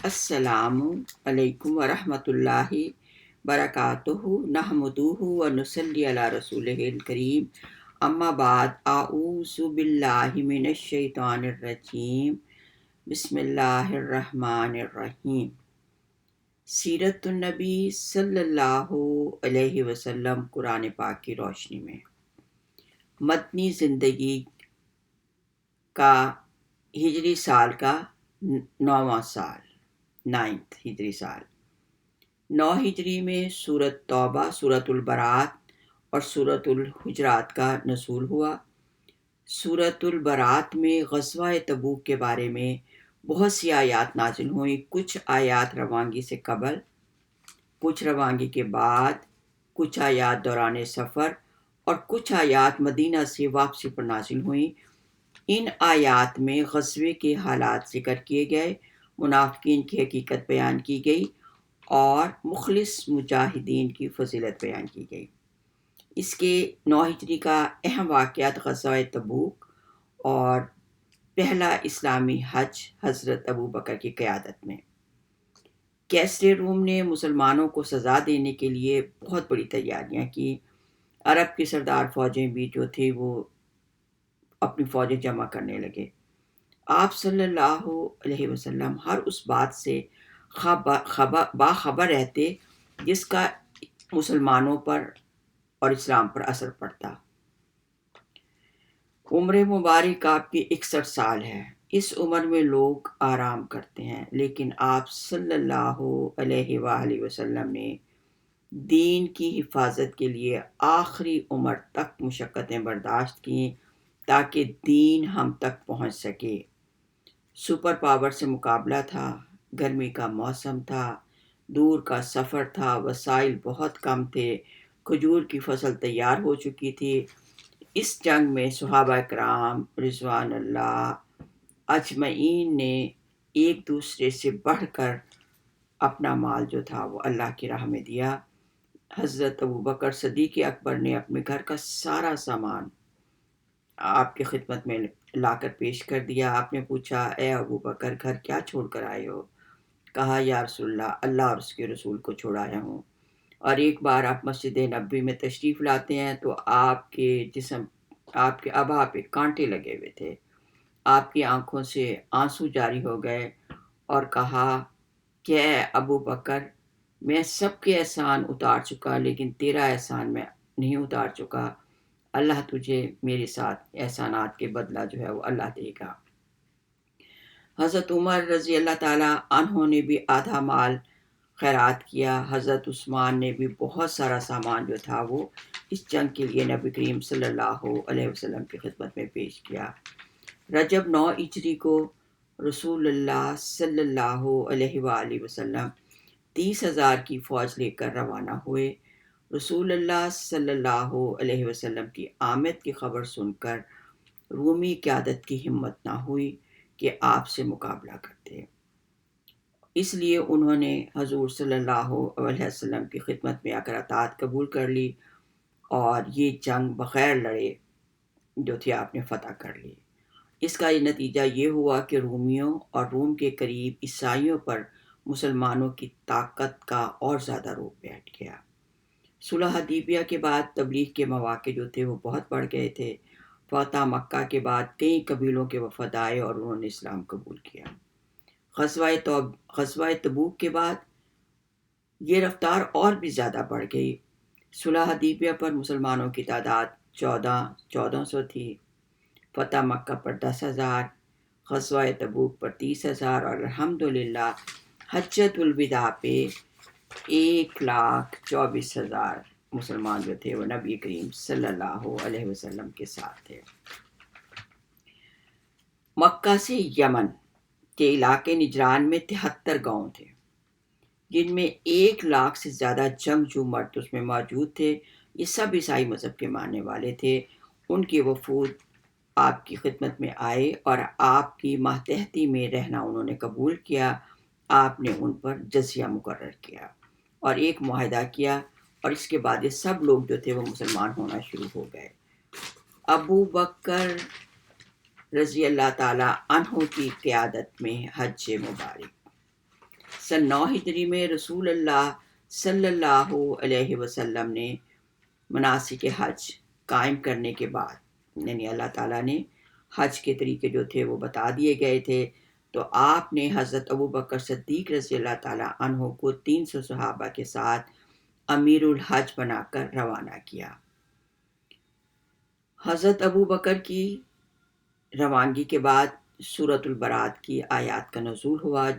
السلام علیکم ورحمۃ اللہ برکاتہ نحمدہ و نصلی علی رسولہ الکریم اما بعد اعوذ باللہ من الشیطان الرجیم بسم اللہ الرحمن الرحیم۔ سیرت النبی صلی اللہ علیہ وسلم قرآن پاک کی روشنی میں مدنی زندگی کا ہجری سال کا 9واں سال 9th ہجری سال 9 ہجری میں سورۃ توبہ، سورۃ البراۃ اور سورۃ الحجرات کا نزول ہوا۔ سورۃ البراۃ میں غزوہ تبوک کے بارے میں بہت سی آیات نازل ہوئیں، کچھ آیات روانگی سے قبل، کچھ روانگی کے بعد، کچھ آیات دوران سفر اور کچھ آیات مدینہ سے واپسی پر نازل ہوئیں۔ ان آیات میں غزوے کے حالات ذکر کیے گئے، منافقین کی حقیقت بیان کی گئی اور مخلص مجاہدین کی فضیلت بیان کی گئی۔ اس کے 9 ہجری کا اہم واقعات غزوہ تبوک اور پہلا اسلامی حج حضرت ابوبکر کی قیادت میں۔ کیسر روم نے مسلمانوں کو سزا دینے کے لیے بہت بڑی تیاریاں کی۔ عرب کی سردار فوجیں بھی جو تھے وہ اپنی فوجیں جمع کرنے لگے۔ آپ صلی اللہ علیہ وسلم ہر اس بات سے باخبر رہتے جس کا مسلمانوں پر اور اسلام پر اثر پڑتا۔ عمر مبارک آپ کی 61 سال ہے۔ اس عمر میں لوگ آرام کرتے ہیں، لیکن آپ صلی اللہ علیہ وآلہ وسلم نے دین کی حفاظت کے لیے آخری عمر تک مشقتیں برداشت کیں تاکہ دین ہم تک پہنچ سکے۔ سپر پاور سے مقابلہ تھا، گرمی کا موسم تھا، دور کا سفر تھا، وسائل بہت کم تھے، کھجور کی فصل تیار ہو چکی تھی۔ اس جنگ میں صحابہ کرام رضوان اللہ اجمعین نے ایک دوسرے سے بڑھ کر اپنا مال جو تھا وہ اللہ کی راہ میں دیا۔ حضرت ابوبکر صدیق اکبر نے اپنے گھر کا سارا سامان آپ کی خدمت میں لا کر پیش کر دیا۔ آپ نے پوچھا، اے ابوبکر گھر کیا چھوڑ کر آئے ہو؟ کہا، یا رسول اللہ، اللہ اور اس کے رسول کو چھوڑ آیا ہوں۔ اور ایک بار آپ مسجد نبوی میں تشریف لاتے ہیں تو آپ کے جسم، آپ کے ابا پہ کانٹے لگے ہوئے تھے، آپ کی آنکھوں سے آنسو جاری ہو گئے اور کہا کہ اے ابوبکر، میں سب کے احسان اتار چکا لیکن تیرا احسان میں نہیں اتار چکا، اللہ تجھے میرے ساتھ احسانات کے بدلہ جو ہے وہ اللہ دے گا۔ حضرت عمر رضی اللہ تعالیٰ عنہ نے بھی آدھا مال خیرات کیا۔ حضرت عثمان نے بھی بہت سارا سامان جو تھا وہ اس جنگ کے لیے نبی کریم صلی اللہ علیہ وسلم کی خدمت میں پیش کیا۔ رجب 9 ہجری کو رسول اللہ صلی اللہ علیہ وآلہ وسلم 30,000 کی فوج لے کر روانہ ہوئے۔ رسول اللہ صلی اللہ علیہ وسلم کی آمد کی خبر سن کر رومی قیادت کی ہمت نہ ہوئی کہ آپ سے مقابلہ کرتے، اس لیے انہوں نے حضور صلی اللہ علیہ وسلم کی خدمت میں آ کر اطاعت قبول کر لی اور یہ جنگ بغیر لڑے جو تھی آپ نے فتح کر لی۔ اس کا نتیجہ یہ ہوا کہ رومیوں اور روم کے قریب عیسائیوں پر مسلمانوں کی طاقت کا اور زیادہ روپ بیٹھ گیا۔ صلح حدیبیہ کے بعد تبلیغ کے مواقع جو تھے وہ بہت بڑھ گئے تھے۔ فتح مکہ کے بعد کئی قبیلوں کے وفد آئے اور انہوں نے اسلام قبول کیا۔ غزوہ تبوک کے بعد یہ رفتار اور بھی زیادہ بڑھ گئی۔ صلح حدیبیہ پر مسلمانوں کی تعداد 1400 تھی، فتح مکہ پر 10,000، غزوہ تبوک پر 30,000 اور الحمدللہ حجۃ الوداع پہ 1,24,000 مسلمان جو تھے وہ نبی کریم صلی اللہ علیہ وسلم کے ساتھ تھے۔ مکہ سے یمن کے علاقے نجران میں 73 گاؤں تھے، جن میں 1,00,000 سے زیادہ جنگجو مرد اس میں موجود تھے۔ یہ سب عیسائی مذہب کے ماننے والے تھے۔ ان کے وفود آپ کی خدمت میں آئے اور آپ کی ماتحتی میں رہنا انہوں نے قبول کیا۔ آپ نے ان پر جزیہ مقرر کیا اور ایک معاہدہ کیا، اور اس کے بعد یہ سب لوگ جو تھے وہ مسلمان ہونا شروع ہو گئے۔ ابو بکر رضی اللہ تعالیٰ عنہ کی قیادت میں حج مبارک سن 9 ہجری میں رسول اللہ صلی اللہ علیہ وسلم نے مناسک حج قائم کرنے کے بعد، یعنی اللہ تعالیٰ نے حج کے طریقے جو تھے وہ بتا دیے گئے تھے، تو آپ نے حضرت ابوبکر صدیق رضی اللہ تعالیٰ عنہ کو 300 صحابہ کے ساتھ امیر الحج بنا کر روانہ کیا۔ حضرت ابوبکر کی روانگی کے بعد سورۃ البرات کی آیات کا نزول ہوا،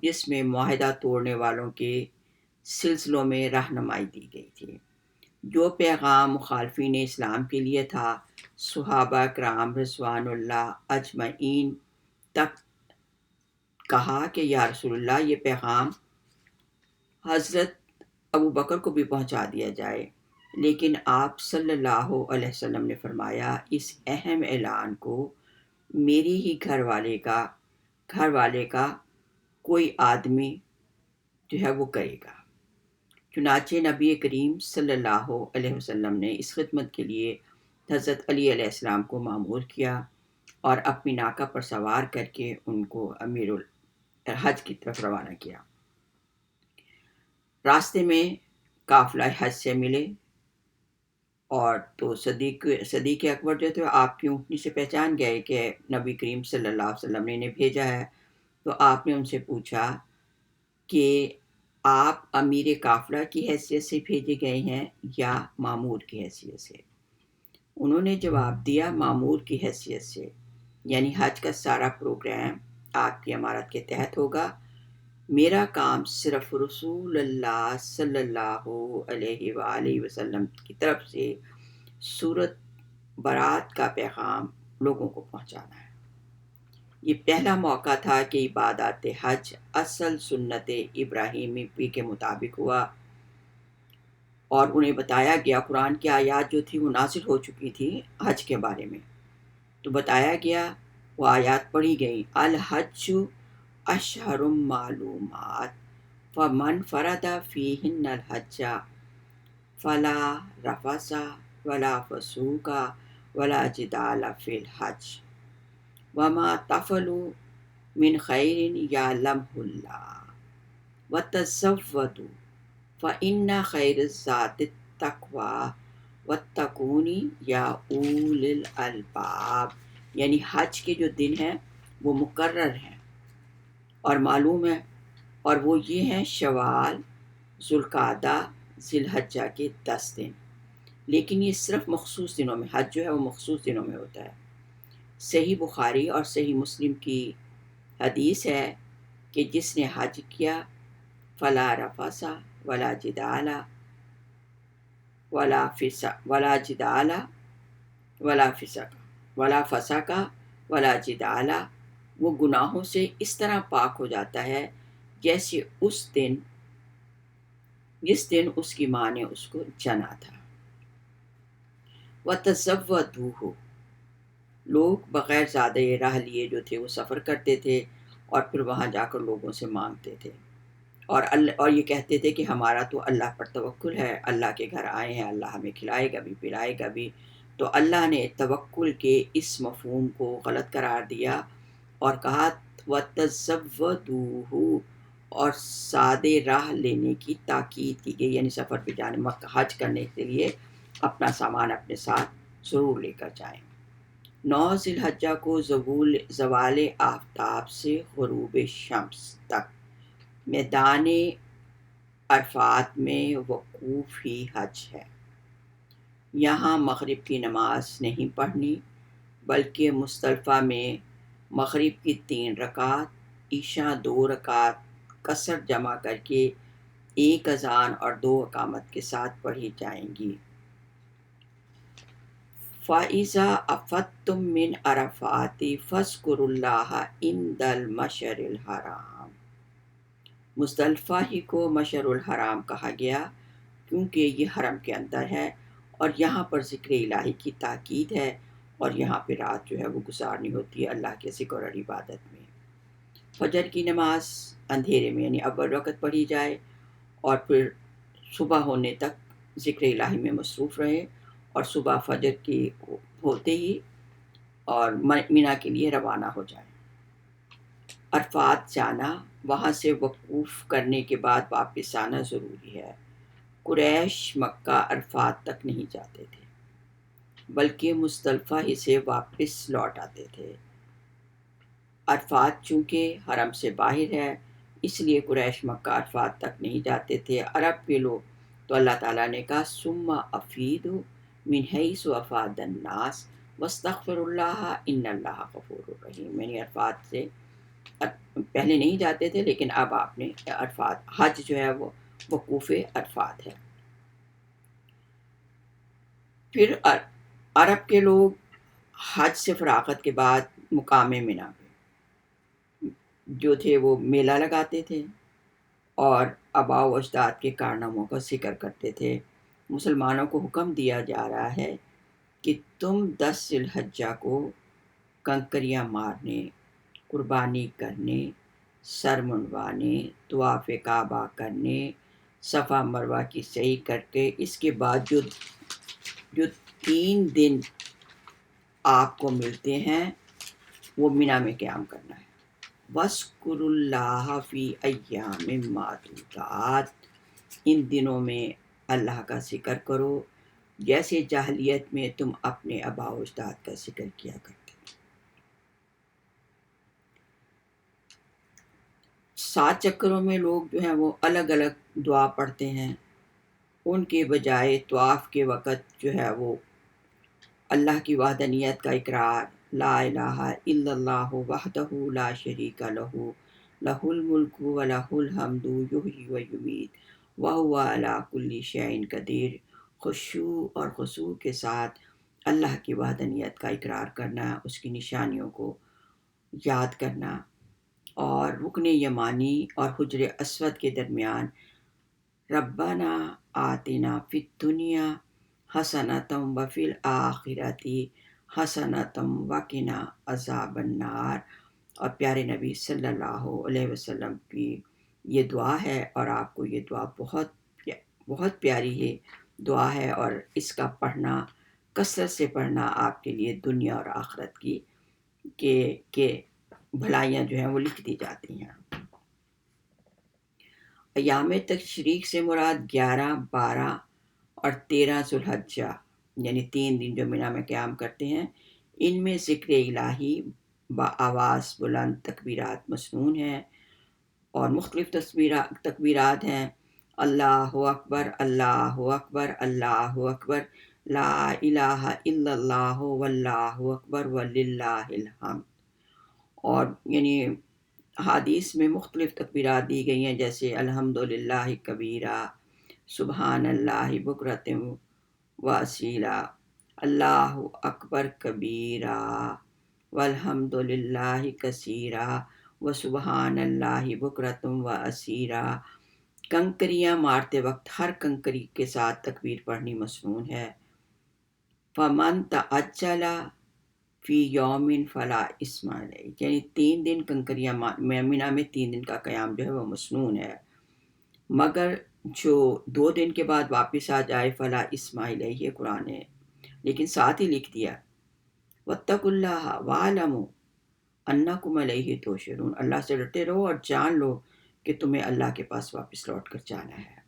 جس میں معاہدہ توڑنے والوں کے سلسلوں میں رہنمائی دی گئی تھی۔ جو پیغام مخالفین اسلام کے لیے تھا، صحابہ کرام رضوان اللہ اجمعین تک کہا کہ یا رسول اللہ، یہ پیغام حضرت ابوبکر کو بھی پہنچا دیا جائے، لیکن آپ صلی اللہ علیہ وسلم نے فرمایا اس اہم اعلان کو میری ہی گھر والے کا کوئی آدمی جو ہے وہ کرے گا۔ چنانچہ نبی کریم صلی اللہ علیہ وسلم نے اس خدمت کے لیے حضرت علی علیہ السلام کو مامور کیا اور اپنی ناقہ پر سوار کر کے ان کو امیر الحج کی طرف روانہ کیا۔ راستے میں قافلہ حج سے ملے، اور تو صدیق اکبر جو تھے آپ کی اونٹنی سے پہچان گئے کہ نبی کریم صلی اللہ علیہ وسلم نے انہیں بھیجا ہے، تو آپ نے ان سے پوچھا کہ آپ امیر قافلہ کی حیثیت سے بھیجے گئے ہیں یا مامور کی حیثیت سے؟ انہوں نے جواب دیا مامور کی حیثیت سے، یعنی حج کا سارا پروگرام آپ کی امارت کے تحت ہوگا، میرا کام صرف رسول اللہ صلی اللہ علیہ وآلہ وسلم کی طرف سے سورۃ برات کا پیغام لوگوں کو پہنچانا ہے۔ یہ پہلا موقع تھا کہ عبادات حج اصل سنت ابراہیمی کے مطابق ہوا، اور انہیں بتایا گیا، قرآن کی آیات جو تھی وہ نازل ہو چکی تھی حج کے بارے میں، تو بتایا گیا، وہ آیات پڑھی گئی، الحج اشہر معلومات فمن فرد فیہن الحج فلا رفث ولا فسوق ولا جدال فی الحج وما تفعلوا من خیر یعلمہ اللہ وتزودوا فإن خیر الزاد التقوی واتقون یا اولی الالباب، یعنی حج کے جو دن ہیں وہ مقرر ہیں اور معلوم ہے، اور وہ یہ ہیں شوال، ذوالقعدہ، ذی الحجہ کے 10 دن، لیکن یہ صرف مخصوص دنوں میں، حج جو ہے وہ مخصوص دنوں میں ہوتا ہے۔ صحیح بخاری اور صحیح مسلم کی حدیث ہے کہ جس نے حج کیا فلا رفث ولا جدال ولا فسق ولا جدال، وہ گناہوں سے اس طرح پاک ہو جاتا ہے جیسے جس دن اس کی ماں نے اس کو جنا تھا۔ وَتَزَوَّدُوهُ، لوگ بغیر زیادہ راہ لیے جو تھے وہ سفر کرتے تھے اور پھر وہاں جا کر لوگوں سے مانگتے تھے، اور یہ کہتے تھے کہ ہمارا تو اللہ پر توکل ہے، اللہ کے گھر آئے ہیں، اللہ ہمیں کھلائے گا بھی پلائے گا بھی۔ تو اللہ نے توکل کے اس مفہوم کو غلط قرار دیا اور کہا وَتَزَوَّدُوهُ، اور سادے راہ لینے کی تاکید کی گئی، یعنی سفر پہ جانے حج کرنے کے لیے اپنا سامان اپنے ساتھ ضرور لے کر جائیں۔ 9 ذی الحجہ کو زوال آفتاب سے غروب شمس تک میدان عرفات میں وقوف ہی حج ہے۔ یہاں مغرب کی نماز نہیں پڑھنی، بلکہ مزدلفہ میں مغرب کی 3 رکعت، عشاء 2 رکعت قصر جمع کر کے 1 اذان اور 2 اقامت کے ساتھ پڑھی جائیں گی۔ فَإِذَا أَفَضْتُم مِّنْ عَرَفَاتٍ فاذكروا اللَّهَ عِندَ الْمَشْعَرِ الْحَرَامِ، مزدلفہ ہی کو مشعر الحرام کہا گیا کیونکہ یہ حرم کے اندر ہے، اور یہاں پر ذکر الہی کی تاکید ہے، اور یہاں پہ رات جو ہے وہ گزارنی ہوتی ہے اللہ کے ذکر اور عبادت میں۔ فجر کی نماز اندھیرے میں یعنی اول وقت پڑھی جائے، اور پھر صبح ہونے تک ذکر الہی میں مصروف رہے، اور صبح فجر کی ہوتے ہی اور مینا کے لیے روانہ ہو جائیں۔ عرفات جانا وہاں سے وقوف کرنے کے بعد واپس آنا ضروری ہے۔ قریش مکہ عرفات تک نہیں جاتے تھے بلکہ مزدلفہ ہی سے واپس لوٹ آتے تھے۔ عرفات چونکہ حرم سے باہر ہے اس لیے قریش مکہ عرفات تک نہیں جاتے تھے۔ عرب کے لوگ تو اللہ تعالیٰ نے کہا ثم افیدوا من حیث افاض الناس واستغفروا اللہ ان اللہ غفور رحیم، یعنی عرفات سے پہلے نہیں جاتے تھے لیکن اب آپ نے عرفات، حج جو ہے وہ وقوف عرفات ہے۔ پھر عرب کے لوگ حج سے فراغت کے بعد مقام منی پہ جو تھے وہ میلہ لگاتے تھے اور آباء و اجداد کے کارناموں کا ذکر کرتے تھے۔ مسلمانوں کو حکم دیا جا رہا ہے کہ تم 10 ذی الحجہ کو کنکریاں مارنے، قربانی کرنے، سر منڈوانے، طواف کعبہ کرنے، صفا مروہ کی سعی کر کے اس کے بعد جو 3 دن آپ کو ملتے ہیں وہ منی میں قیام کرنا ہے۔ وَاذْكُرُوا اللَّهَ فِي أَيَّامٍ مَّعْدُودَاتٍ، ان دنوں میں اللہ کا ذکر کرو جیسے جاہلیت میں تم اپنے آباء و اجداد کا ذکر کیا کرتے۔ 7 چکروں میں لوگ جو ہیں وہ الگ الگ دعا پڑھتے ہیں، ان کے بجائے طواف کے وقت جو ہے وہ اللہ کی وحدانیت کا اقرار، لا الہ الا اللہ وحدہ لا شریک لہ لہ الملک و لہ الحمد یحیی و یمیت وہو علی کل شیء قدیر، خشوع اور خضوع کے ساتھ اللہ کی وحدانیت کا اقرار کرنا، اس کی نشانیوں کو یاد کرنا، اور رکن یمانی اور حجر اسود کے درمیان ربنا آتنا فی الدنیا حسنۃ وفی الآخرۃ حسنۃ وقنا عذاب النار، اور پیارے نبی صلی اللہ علیہ وسلم کی یہ دعا ہے، اور آپ کو یہ دعا بہت پیاری ہے دعا ہے، اور اس کا پڑھنا، کثرت سے پڑھنا آپ کے لیے دنیا اور آخرت کی کہ بھلائیاں جو ہیں وہ لکھ دی جاتی ہیں۔ ایام تشریق سے مراد 11، 12 اور 13 ذی الحجہ یعنی 3 دن جو منی میں قیام کرتے ہیں، ان میں ذکر الہی بآواز بلند تکبیرات مسنون ہیں اور مختلف تکبیرات ہیں، اللہ اکبر اللہ اکبر اللہ اکبر، لا الہ الا اللہ واللہ اکبر وللہ الحمد، اور یعنی حدیث میں مختلف تکبیرات دی گئی ہیں جیسے الحمدللہ کبیرہ، سبحان اللہ بکرۃ و اصیلا، اللہ اکبر کبیرہ والحمدللہ کثیرہ وسبحان اللہ بکرۃ و اصیلا۔ کنکریاں مارتے وقت ہر کنکری کے ساتھ تکبیر پڑھنی مسنون ہے۔ فمن تعجل فی یومن فلا اثم علیہ، یعنی 3 دن کنکریاں منی میں 3 دن کا قیام جو ہے وہ مسنون ہے، مگر جو 2 دن کے بعد واپس آ جائے فلا اثم علیہ، قرآن نے لیکن ساتھ ہی لکھ دیا واتقوا اللہ واعلموا انکم الیہ تحشرون، اللہ سے ڈرتے رہو اور جان لو کہ تمہیں اللہ کے پاس واپس لوٹ کر جانا ہے۔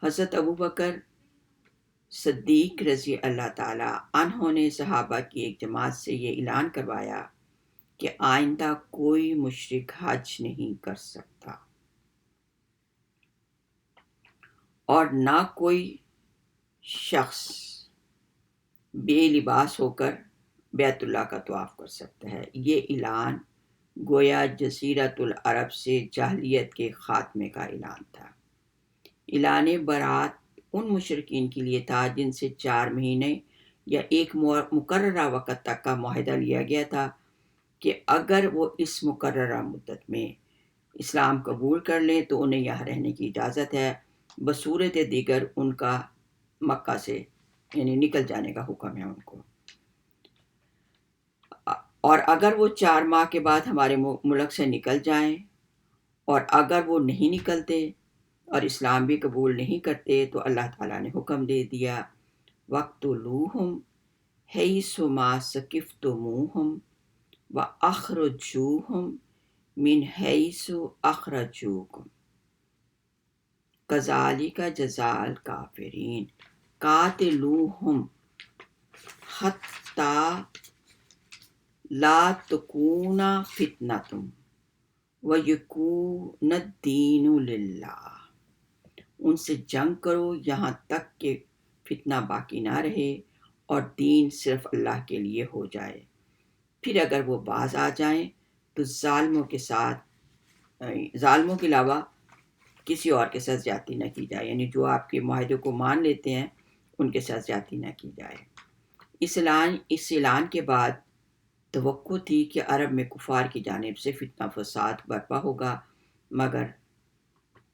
حضرت ابوبکر صدیق رضی اللہ تعالیٰ عنہ نے صحابہ کی ایک جماعت سے یہ اعلان کروایا کہ آئندہ کوئی مشرک حج نہیں کر سکتا اور نہ کوئی شخص بے لباس ہو کر بیت اللہ کا طواف کر سکتا ہے۔ یہ اعلان گویا جزیرۃ العرب سے جاہلیت کے خاتمے کا اعلان تھا۔ اعلان برات ان مشرکین کے لیے تھا جن سے 4 مہینے یا ایک مقررہ وقت تک کا معاہدہ لیا گیا تھا کہ اگر وہ اس مقررہ مدت میں اسلام قبول کر لیں تو انہیں یہاں رہنے کی اجازت ہے، بصورت دیگر ان کا مکہ سے یعنی نکل جانے کا حکم ہے ان کو، اور اگر وہ 4 ماہ کے بعد ہمارے ملک سے نکل جائیں اور اگر وہ نہیں نکلتے اور اسلام بھی قبول نہیں کرتے تو اللہ تعالیٰ نے حکم دے دیا وَاقْتُلُوهُمْ حَيْثُ مَا ثَقِفْتُمُوهُمْ وَأَخْرِجُوهُمْ من حیث اخرجوکم کذالک جزاء الکافرین قاتلوہم حتی لا تکون فتنۃ ویکون الدین للہ، ان سے جنگ کرو یہاں تک کہ فتنہ باقی نہ رہے اور دین صرف اللہ کے لیے ہو جائے۔ پھر اگر وہ باز آ جائیں تو ظالموں کے علاوہ کسی اور کے ساتھ زیادتی نہ کی جائے، یعنی جو آپ کے معاہدے کو مان لیتے ہیں ان کے ساتھ زیادتی نہ کی جائے۔ اس اعلان کے بعد توقع تھی کہ عرب میں کفار کی جانب سے فتنہ فساد برپا ہوگا، مگر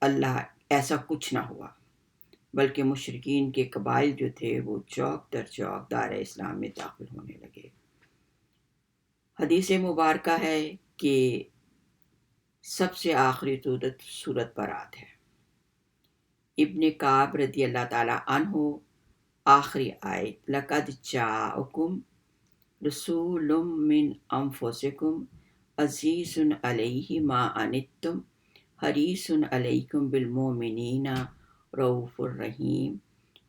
اللہ ایسا کچھ نہ ہوا، بلکہ مشرکین کے قبائل جو تھے وہ چوک در چوک دار اسلام میں داخل ہونے لگے۔ حدیث مبارکہ ہے کہ سب سے آخری سورت برات ہے۔ ابن کعب رضی اللہ تعالی عنہ آخری آیت لقد جاءکم رسول من انفسکم عزیز علیہ ما عنتم حریص علیکم بالمؤمنین رؤوف الرحیم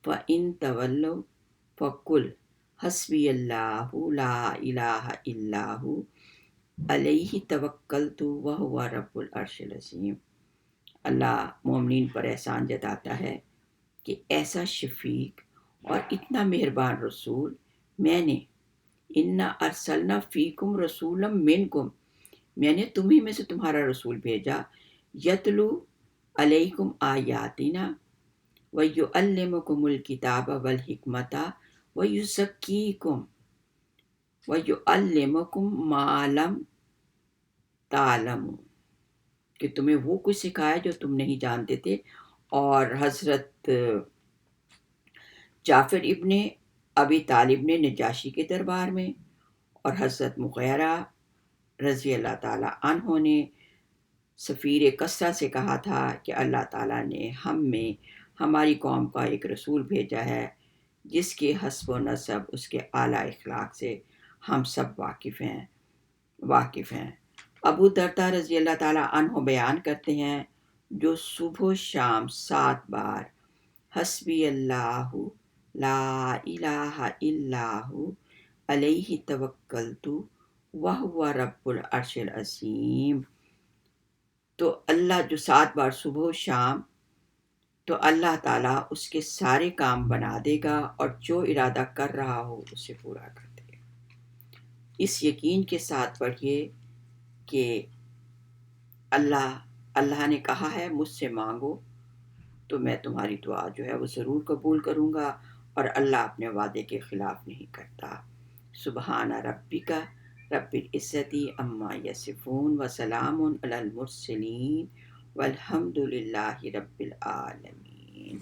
فإن تولوا فقل حسبی اللہ لا الہ الا ہو علیہ توکلت وہو رب العرش العظیم۔ اللہ مومنین پر احسان جتاتا ہے کہ ایسا شفیق اور اتنا مہربان رسول میں نے انا ارسلنا فیکم رسولا منکم، میں نے تمہیں میں سے تمہارا رسول بھیجا، یتلو علیکم آیاتنا ویعلمکم الکتاب والحکمت ویزکیکم ویعلمکم ما لم تعلموا، کہ تمہیں وہ کچھ سکھایا جو تم نہیں جانتے تھے۔ اور حضرت جعفر ابن ابی طالب نے نجاشی کے دربار میں اور حضرت مغیرہ رضی اللہ تعالی عنہ نے سفیر کسریٰ سے کہا تھا کہ اللہ تعالیٰ نے ہم میں ہماری قوم کا ایک رسول بھیجا ہے جس کے حسب و نسب اس کے اعلیٰ اخلاق سے ہم سب واقف ہیں۔ ابو درداء رضی اللہ تعالیٰ عنہ بیان کرتے ہیں جو صبح و شام 7 بار حسبی اللہ لا الہ الا ہو علیہ توکلت وہو رب العرش العظیم، تو اللہ جو 7 بار صبح و شام، تو اللہ تعالیٰ اس کے سارے کام بنا دے گا اور جو ارادہ کر رہا ہو اسے پورا کر دے گا۔ اس یقین کے ساتھ پڑھیے کہ اللہ نے کہا ہے مجھ سے مانگو تو میں تمہاری دعا جو ہے وہ ضرور قبول کروں گا، اور اللہ اپنے وعدے کے خلاف نہیں کرتا۔ سبحان ربک رب العزت عما یصفون وسلام علی المرسلین والحمد للہ رب العالمین۔